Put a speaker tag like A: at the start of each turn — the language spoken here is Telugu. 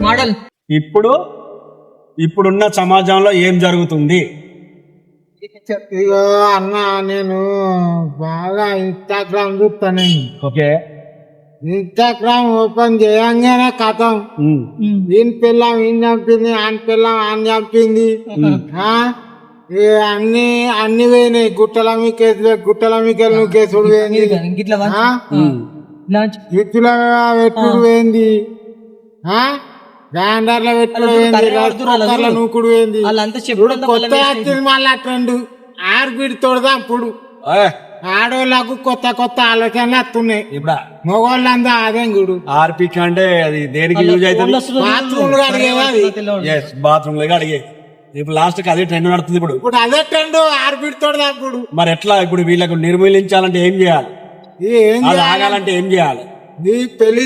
A: మోడల్.
B: ఇప్పుడున్న సమాజంలో ఏం జరుగుతుంది?
C: ఇగో అన్న, నేను బాగా ఇన్స్టాగ్రామ్ చూస్తాను.
B: ఓకే,
C: ఇన్స్టాగ్రామ్ ఓపెన్ చేయంగానే కథం ఈయన పిల్లం ఈయన చంపింది, ఆన్ పిల్లం ఆన్ చంపింది. అన్ని పోయినాయి. గుట్టల మీకేసులు నువ్వు కేసుడు పోయింది, ఇట్లా పెట్టుడు పోయింది, గ్రైండర్ల పెట్టుడు పోయింది, కుక్కర్ల నూకుడు పోయింది. కొత్త వచ్చింది మళ్ళా ట్రెండ్ ఆర్బిడ్ తోడదా. ఇప్పుడు ఆడోళ్ళకు కొత్త కొత్త ఆలోచనలు వస్తున్నాయి. మగవాళ్ళంతా అదే గుడు.
B: ఆర్పిక్ అంటే అది దేనికి యూజ్ అవుతుంది?
C: బాత్రూమ్
B: బాత్రూమ్ లో అడిగే. ఇప్పుడు లాస్ట్ కి అదే ట్రెండ్ నడుతుంది.
C: ఇప్పుడు అదే ట్రెండ్ ఆర్బిడ్ తోడదా. ఇప్పుడు
B: మరి ఎట్లా? ఇప్పుడు వీళ్ళకు నిర్మూలించాలంటే ఏం చేయాలి? ఆగాలంటే ఏం చేయాలి?
C: నీ పెళ్లి